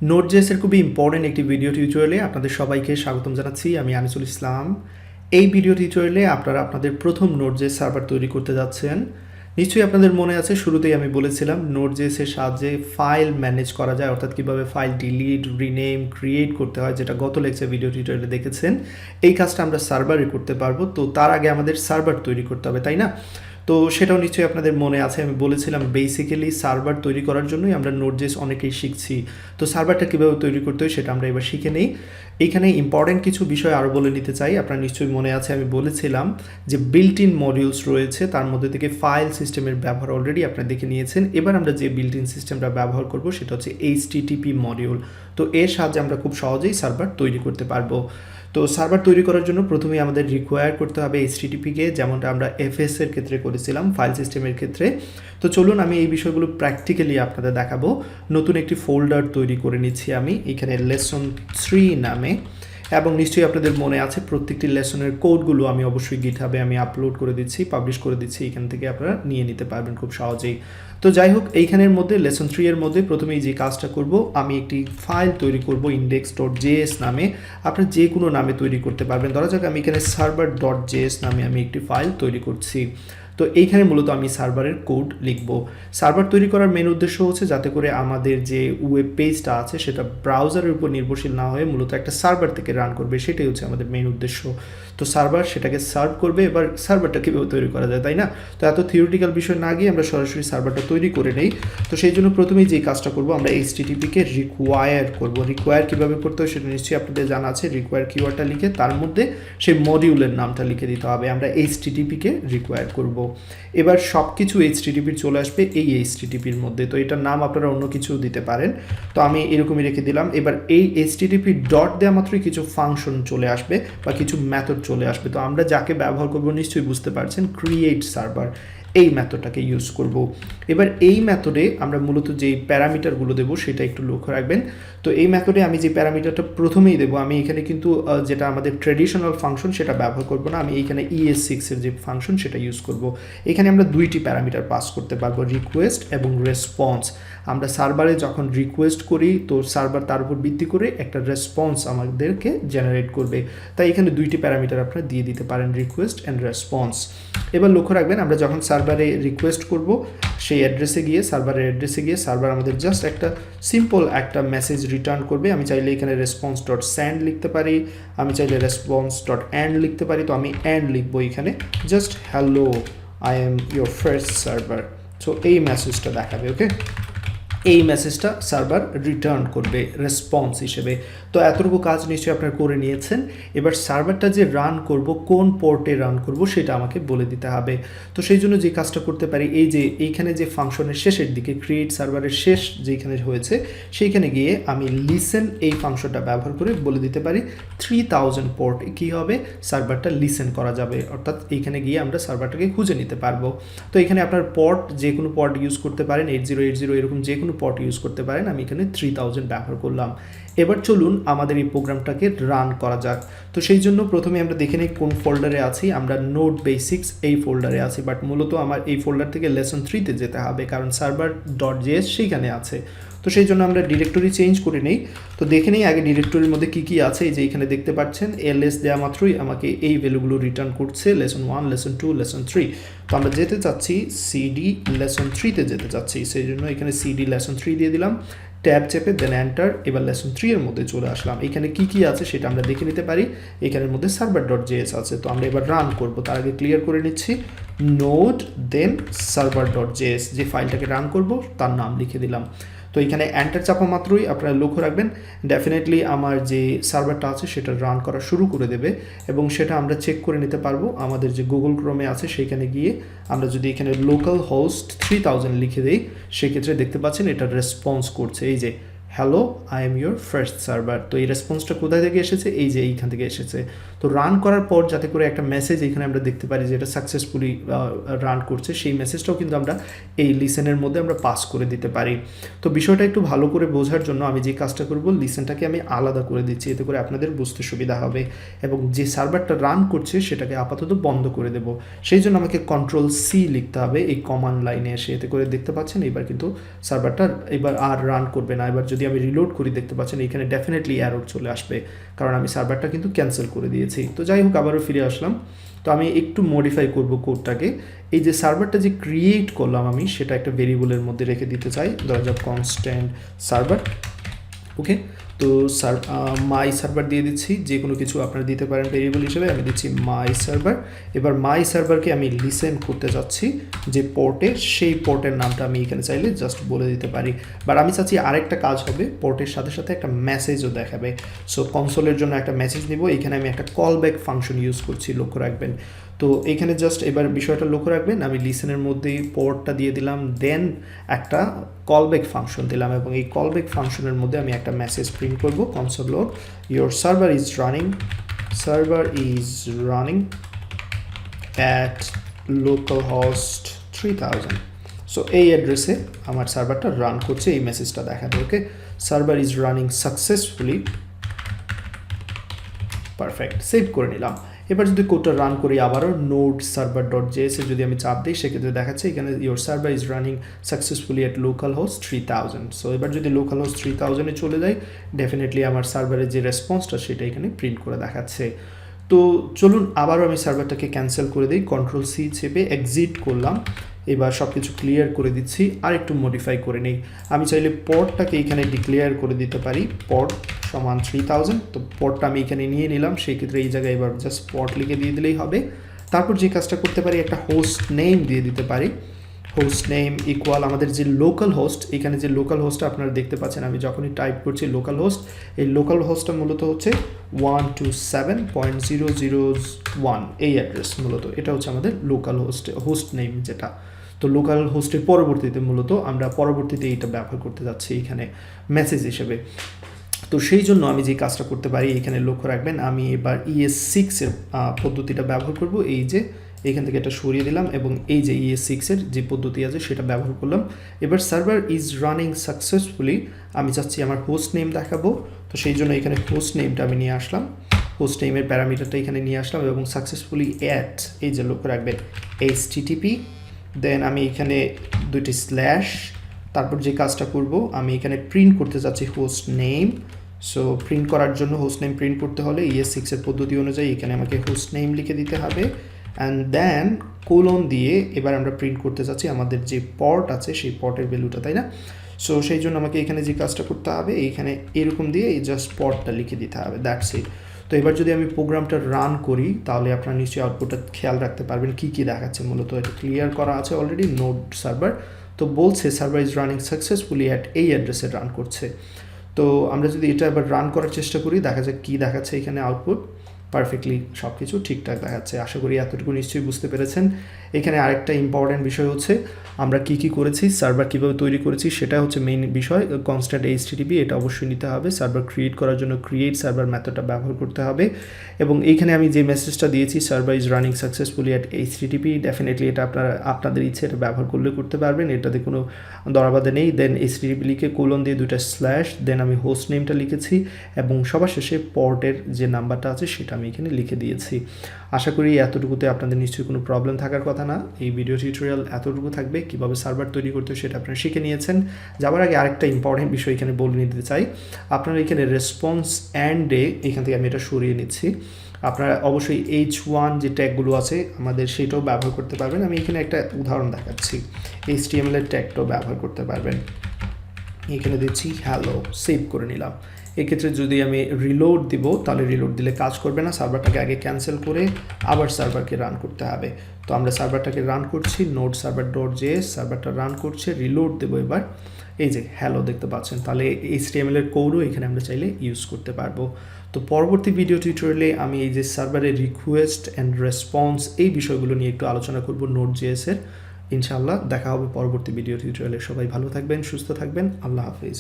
node.js এর খুবই important একটি ভিডিও টিউটোরিয়ালে আপনাদের সবাইকে স্বাগতম জানাচ্ছি। আমি আনিসুল ইসলাম। এই ভিডিও টিউটোরিয়ালে আপনারা আপনাদের প্রথম node.js সার্ভার তৈরি করতে যাচ্ছেন। নিশ্চয়ই আপনাদের মনে আছে, শুরুতেই আমি বলেছিলাম node.js এর সাহায্যে ফাইল ম্যানেজ করা যায়, অর্থাৎ কীভাবে ফাইল ডিলিট, রিনেম, ক্রিয়েট করতে হয়, যেটা গত লেকচার ভিডিও টিউটোরিয়ালে দেখেছেন। এই কাজটা আমরা সার্ভারে করতে পারবো। তো তার আগে আমাদের সার্ভার তৈরি করতে হবে, তাই না? তো সেটাও নিশ্চয়ই আপনাদের মনে আছে, আমি বলেছিলাম বেসিক্যালি সার্ভার তৈরি করার জন্যই আমরা node.js অনেকেই শিখছি। তো সার্ভারটা কীভাবে তৈরি করতে হয় সেটা আমরা এবার শিখে নেই। এইখানে ইম্পর্টেন্ট কিছু বিষয় আরও বলে নিতে চাই। আপনার নিশ্চয়ই মনে আছে, আমি বলেছিলাম যে বিল্ট ইন মডিউলস রয়েছে, তার মধ্যে থেকে ফাইল সিস্টেমের ব্যবহার অলরেডি আপনারা দেখে নিয়েছেন। এবার আমরা যে বিল্ট ইন সিস্টেমটা ব্যবহার করব সেটা হচ্ছে HTTP মডিউল। তো এর সাহায্যে আমরা খুব সহজেই সার্ভার তৈরি করতে পারবো। তো সার্ভার তৈরি করার জন্য প্রথমেই আমাদের রিকোয়ার করতে হবে HTTP-কে, যেমনটা আমরা FS এর ক্ষেত্রে করেছিলাম, ফাইল সিস্টেমের ক্ষেত্রে। তো চলুন আমি এই বিষয়গুলো প্র্যাকটিক্যালি আপনাদের দেখাবো। নতুন একটি ফোল্ডার তৈরি করে নিচ্ছি আমি এখানে লেসন 3 নামে, এবং নিশ্চয়ই আপনাদের মনে আছে প্রত্যেকটি লেসনের কোডগুলো আমি অবশ্যই গিটহাবে আমি আপলোড করে দিচ্ছি, পাবলিশ করে দিচ্ছি। এখান থেকে আপনারা নিয়ে নিতে পারবেন খুব সহজেই। তো যাই হোক, এইখানের মধ্যে লেসন 3 এর মধ্যে প্রথমেই যে কাজটা করব, আমি একটি ফাইল তৈরি করব index.js নামে। আপনারা যে কোনো নামে তৈরি করতে পারবেন। ধরা যাক আমি এখানে server.js নামে আমি একটি ফাইল তৈরি করছি। তো এইখানে মূলত আমি সার্ভারের কোড লিখব। সার্ভার তৈরি করার মেন উদ্দেশ্য হচ্ছে যাতে করে আমাদের যে ওয়েব পেজটা আছে সেটা ব্রাউজারের উপর নির্ভরশীল না হয়ে মূলত একটা সার্ভার থেকে রান করবে, সেটাই হচ্ছে আমাদের মেন উদ্দেশ্য। তো সার্ভার সেটাকে সার্ভ করবে। এবার সার্ভারটা কীভাবে তৈরি করা যায়, তাই না? তো এত থিওরিটিক্যাল বিষয় না গিয়ে আমরা সরাসরি সার্ভারটা তৈরি করে নেই। তো সেই জন্য প্রথমেই যে কাজটা করব, আমরা HTTP-কে রিকোয়ার করব। রিকোয়ার কীভাবে করতে হয় সেটা নিশ্চয়ই আপনাদের জানা আছে। রিকোয়ার কিওয়ার্ডটা লিখে তার মধ্যে সেই মডিউলের নামটা লিখে দিতে হবে। আমরা HTTP-কে রিকোয়ার করব। এবার সব কিছু HTTP চলে আসবে এই HTTP-র মধ্যে। তো এটার নাম আপনারা অন্য কিছু দিতে পারেন। তো আমি এরকমই রেখে দিলাম। এবার এই HTTP ডট দেওয়া মাত্রই কিছু ফাংশন চলে আসবে বা কিছু মেথড চলে আসবে। তো আমরা যাকে ব্যবহার করব নিশ্চয়ই বুঝতে পারছেন, ক্রিয়েট সার্ভার, এই মেথডটাকে ইউজ করব। এবার এই মেথডে আমরা মূলত যেই প্যারামিটারগুলো দেবো সেটা একটু লক্ষ্য রাখবেন। তো এই মেথডে আমি যে প্যারামিটারটা প্রথমেই দেবো, আমি এখানে কিন্তু যেটা আমাদের ট্র্যাডিশনাল ফাংশন সেটা ব্যবহার করব না। আমি এইখানে ES6 এর যে ফাংশন সেটা ইউজ করব। এখানে আমরা দুইটি প্যারামিটার পাস করতে পারবো, রিকোয়েস্ট এবং রেসপন্স। আমরা সার্ভারে যখন রিকোয়েস্ট করি তো সার্ভার তার উপর ভিত্তি করে একটা রেসপন্স আমাদেরকে জেনারেট করবে। তাই এখানে দুইটি প্যারামিটার আপনারা দিয়ে দিতে পারেন, রিকোয়েস্ট অ্যান্ড রেসপন্স। এবার লক্ষ্য রাখবেন, আমরা যখন সার্ভারে রিকোয়েস্ট করব সেই অ্যাড্রেসে গিয়ে, সার্ভারের অ্যাড্রেসে গিয়ে সার্ভার আমাদের জাস্ট একটা সিম্পল একটা মেসেজ রিটার্ন করবে। আমি চাইলে এখানে রেসপন্স ডট স্যান্ড লিখতে পারি, আমি চাইলে রেসপন্স ডট অ্যান্ড লিখতে পারি। তো আমি অ্যান্ড লিখবো এখানে, just hello I am your first server. So এই মেসেজটা দেখাবে, ওকে? এই মেসেজটা সার্ভার রিটার্ন করবে রেসপন্স হিসেবে। তো এতটুকু কাজ নিশ্চয়ই আপনারা করে নিয়েছেন। এবার সার্ভারটা যে রান করব, কোন পোর্টে রান করব সেটা আমাকে বলে দিতে হবে। তো সেই জন্য যে কাজটা করতে পারি, এই যে এইখানে যে ফাংশনের শেষের দিকে ক্রিয়েট সার্ভারের শেষ যেখানে হয়েছে সেইখানে গিয়ে আমি লিসেন এই ফাংশনটা ব্যবহার করে বলে দিতে পারি 3000 পোর্ট কী হবে, সার্ভারটা লিসেন করা যাবে। অর্থাৎ এইখানে গিয়ে আমরা সার্ভারটাকে খুঁজে নিতে পারবো। তো এখানে আপনার পোর্ট যে কোনো পোর্ট ইউজ করতে পারেন, 8080 এরকম যে কোনো পোর্ট ইউজ করতে পারেন। আমি এখানে 3000 ব্যবহার করলাম। এবার চলুন আমাদের এই প্রোগ্রামটাকে রান করা যাক। তো সেই জন্য প্রথমে আমরা দেখে নিই কোন ফোল্ডারে আছি। আমরা নোড বেসিক্স এই ফোল্ডারে আছি, বাট মূলত আমার এই ফোল্ডার থেকে লেসন 3-তে যেতে হবে, কারণ server.js সেইখানে আছে। তো সেই জন্য আমরা ডিরেক্টরি চেঞ্জ করে নেই। তো দেখে নিই আগে ডিরেক্টরির মধ্যে কী কী আছে। এই যে এখানে দেখতে পাচ্ছেন ls দেওয়া মাত্রই আমাকে এই ভ্যালুগুলো রিটার্ন করছে, লেসন 1, লেসন 2, লেসন 3। তো আমরা যেতে চাচ্ছি cd লেসন 3-তে যেতে চাচ্ছি, সেই জন্য এখানে cd লেসন 3 দিয়ে দিলাম, ট্যাব চেপে দেন এন্টার। এবার লেসন 3 এর মধ্যে চলে আসলাম। এখানে কি কি আছে সেটা আমরা দেখে নিতে পারি। এখানের মধ্যে server.js আছে। তো আমরা এবার রান করব, তার আগে ক্লিয়ার করে নিচ্ছি নোড দেন server.js, যে ফাইলটাকে রান করব তার নাম লিখে দিলাম। তো এখানে এন্টার চাপা মাত্রই আপনারা লক্ষ্য রাখবেন ডেফিনেটলি আমার যে সার্ভারটা আছে সেটা রান করা শুরু করে দেবে, এবং সেটা আমরা চেক করে নিতে পারবো আমাদের যে গুগল ক্রোমে আছে সেখানে গিয়ে। আমরা যদি এখানে লোকাল হোস্ট 3000 লিখে দিই, সেক্ষেত্রে দেখতে পাচ্ছেন এটা রেসপন্স করছে, এই যে hello I am your first server. তো এই রেসপন্সটা কোথায় থেকে এসেছে, এই যে এইখান থেকে এসেছে। তো তো রান করার পর যাতে করে একটা মেসেজ এখানে আমরা দেখতে পারি যে এটা সাকসেসফুলি রান করছে, সেই মেসেজটাও কিন্তু আমরা এই লিসেনের মধ্যে আমরা পাস করে দিতে পারি। তো বিষয়টা একটু ভালো করে বোঝার জন্য আমি যে কাজটা করব, লিসেনটাকে আমি আলাদা করে দিচ্ছি, এতে করে আপনাদের বুঝতে সুবিধা হবে, এবং যে সার্ভারটা রান করছে সেটাকে আপাতত বন্ধ করে দেব। সেই জন্য আমাকে Ctrl+C লিখতে হবে এই কমান্ড লাইনে এসে, এতে করে দেখতে পাচ্ছেন এবার কিন্তু সার্ভারটা এবার আর রান করবে না। এবার যদি আমি রিলোড করি দেখতে পাচ্ছেন এখানে ডেফিনেটলি এরর চলে আসবে, কারণ আমি সার্ভারটা কিন্তু ক্যান্সেল করে দিয়েছি। তো যাই হোক, আবারও ফিরে আসলাম। তো আমি একটু মডিফাই করব কোডটাকে। এই যে সার্ভারটা যে ক্রিয়েট করলাম আমি, সেটা একটা ভেরিয়েবলের মধ্যে রেখে দিতে চাই, ধরা যাক কনস্ট্যান্ট সার্ভার। ওকে, তো মাই সার্ভার দিয়ে দিচ্ছি, যে কোনো কিছু আপনারা দিতে পারেন ভেরিয়েবল হিসেবে, আমি দিচ্ছি মাই সার্ভার। এবার মাই সার্ভারকে আমি লিসেন করতে যাচ্ছি যে পোর্টে, সেই পোর্টের নামটা আমি এখানে চাইলে জাস্ট বলে দিতে পারি। বাট আমি চাচ্ছি আরেকটা কাজ হবে, পোর্টের সাথে সাথে একটা মেসেজও দেখাবে। সো কনসোলের জন্য একটা মেসেজ নিব, এখানে আমি একটা কল ব্যাক ফাংশন ইউজ করছি, লক্ষ্য রাখবেন। তো এখানে জাস্ট এবার বিষয়টা লক্ষ্য রাখবেন, আমি লিসেনের মধ্যেই পোর্টটা দিয়ে দিলাম, দেন একটা কলব্যাক ফাংশন দিলাম, এবং এই কলব্যাক ফাংশনের মধ্যে আমি একটা মেসেজ প্রিন্ট করব, console log your server is running at localhost 3000। So এই অ্যাড্রেসে আমার সার্ভারটা রান করছে, এই মেসেজটা দেখাবে। Okay, server is running successfully, perfect, save করে নিলাম। এবার যদি কোডটা রান করি আবারও node.server.js এ যদি আমি চাপ দিই, সেক্ষেত্রে দেখাচ্ছে এখানে your server is running successfully at localhost 3000। So এবার যদি লোকালহোস্ট 3000 এ চলে যাই, ডেফিনেটলি আমার সার্ভারের যে রেসপন্সটা সেটা এখানে প্রিন্ট করে দেখাচ্ছে। তো চলুন আবারও আমি সার্ভারটাকে ক্যান্সেল করে দিই, Ctrl+C চেপে এক্সিট করলাম। এবার সব কিছু ক্লিয়ার করে দিচ্ছি, আর একটু মডিফাই করে নিই। আমি চাইলে পোর্টটাকে এখানে ডিক্লেয়ার করে দিতে পারি, পোর্ট সমান 3000। তো পোর্টটা আমি এখানে নিয়ে নিলাম, সেই ক্ষেত্রে এই জায়গায় এবার জাস্ট পোর্ট লিখে দিয়ে দিলেই হবে। তারপর যে কাজটা করতে পারি, একটা হোস্ট নেম দিয়ে দিতে পারি, হোস্ট নেম ইকুয়াল আমাদের যে লোকাল হোস্ট, এখানে যে লোকাল হোস্টটা আপনারা দেখতে পাচ্ছেন, আমি যখনই টাইপ করছি লোকাল হোস্ট, এই লোকাল হোস্টটা মূলত হচ্ছে 127.001, এই অ্যাড্রেস মূলত, এটা হচ্ছে আমাদের লোকাল হোস্ট নেম যেটা। তো লোকাল হোস্টের পরবর্তীতে মূলত আমরা পরবর্তীতে এইটা ব্যবহার করতে যাচ্ছি এখানে মেসেজ হিসেবে। তো সেই জন্য আমি যে কাজটা করতে পারি, এখানে লক্ষ্য রাখবেন, আমি এবার ES6 এর পদ্ধতিটা ব্যবহার করব। এই যে এখান থেকে এটা সরিয়ে দিলাম, এবং এই যে ES6 এর যে পদ্ধতি আছে সেটা ব্যবহার করলাম। এবার সার্ভার ইজ রানিং সাকসেসফুলি, আমি চাচ্ছি আমার হোস্ট নেম দেখাবো, তো সেই জন্য এখানে হোস্ট নেমটা আমি নিয়ে আসলাম, হোস্ট নেমের প্যারামিটারটা এখানে নিয়ে আসলাম, এবং সাকসেসফুলি অ্যাট, এই যে লক্ষ্য রাখবেন HTTP, দেন আমি এখানে দুইটি স্ল্যাশ, তারপর যে কাজটা করব, আমি এখানে প্রিন্ট করতে যাচ্ছি হোস্ট নেম। সো প্রিন্ট করার জন্য হোস্ট নেম প্রিন্ট করতে হলে ES6 এর পদ্ধতি অনুযায়ী এখানে আমাকে হোস্ট নেম লিখে দিতে হবে, অ্যান্ড দেন কোলন দিয়ে এবার আমরা প্রিন্ট করতে যাচ্ছি আমাদের যে পর্ট আছে সেই পর্টের ভ্যালুটা, তাই না? সো সেই জন্য আমাকে এখানে যে কাজটা করতে হবে, এইখানে এরকম দিয়ে এই জাস্ট পর্টটা লিখে দিতে হবে, দ্যাটস ইট। তো এবার যদি আমি প্রোগ্রামটা রান করি, তাহলে আপনারা নিশ্চয়ই আউটপুটটা খেয়াল রাখতে পারবেন কী কী দেখাচ্ছে। মূলত এটা ক্লিয়ার করা আছে অলরেডি, নোড সার্ভার, তো বলছে server is running successfully at এই অ্যাড্রেসে রান করছে। তো আমরা যদি এটা এবার রান করার চেষ্টা করি, দেখা যাক কী দেখাচ্ছে এখানে আউটপুট, পারফেক্টলি সব কিছু ঠিকঠাক দেখাচ্ছে। আশা করি এতটুকু নিশ্চয়ই বুঝতে পেরেছেন। এখানে আরেকটা ইম্পর্ট্যান্ট বিষয় হচ্ছে আমরা কী কী করেছি, সার্ভার কীভাবে তৈরি করেছি, সেটা হচ্ছে মেইন বিষয়। কনস্ট্যান্ট HTTP এটা অবশ্যই নিতে হবে, সার্ভার ক্রিয়েট করার জন্য ক্রিয়েট সার্ভার মেথডটা ব্যবহার করতে হবে, এবং এইখানে আমি যে মেসেজটা দিয়েছি server is running successfully at HTTP, definitely এটা আপনাদের ইচ্ছে এটা ব্যবহার করলে করতে পারবেন, এটাতে কোনো দরাবাধা নেই। দেন HTTP লিখে কোলন দিয়ে দুইটা স্ল্যাশ, দেন আমি হোস্ট নেমটা লিখেছি, এবং সবার শেষে পোর্টের যে নাম্বারটা আছে সেটা আমি এখানে লিখে দিয়েছি। আশা করি এতটুকুতে আপনাদের নিশ্চয়ই কোনো প্রবলেম থাকার কথা না। এই ভিডিও টিউটোরিয়াল এতটুকু থাকবে, কীভাবে সার্ভার তৈরি করতে সেটা আপনারা শিখে নিয়েছেন। যাওয়ার আগে আরেকটা ইম্পর্টেন্ট বিষয় এখানে বলে নিতে চাই, আপনারা এখানে রেসপন্স অ্যান্ডে, এখান থেকে আমি এটা সরিয়ে নিচ্ছি, আপনারা অবশ্যই H1 যে ট্যাগগুলো আছে আমাদের সেটাও ব্যবহার করতে পারবেন। আমি এখানে একটা উদাহরণ দেখাচ্ছি, HTML এর ট্যাগটাও ব্যবহার করতে পারবেন। এখানে দিচ্ছি হ্যালো, সেভ করে নিলাম। এক্ষেত্রে যদি আমি রিলোড দিব, তাহলে রিলোড দিলে কাজ করবে না, সার্ভারটাকে আগে ক্যান্সেল করে আবার সার্ভারকে রান করতে হবে। তো আমরা সার্ভারটাকে রান করছি, node.server.js, সার্ভারটা রান করছে, রিলোড দেবো এবার, এই যে হ্যালো দেখতে পাচ্ছেন। তাহলে HTML এর কোডও এখানে আমরা চাইলে ইউজ করতে পারবো। তো পরবর্তী ভিডিও টিউটোরিয়ালে আমি এই যে সার্ভারের রিকোয়েস্ট অ্যান্ড রেসপন্স, এই বিষয়গুলো নিয়ে একটু আলোচনা করব node.js এর। ইনশাআল্লাহ দেখা হবে পরবর্তী ভিডিও টিউটোরিয়ালে। সবাই ভালো থাকবেন, সুস্থ থাকবেন, আল্লাহ হাফিজ।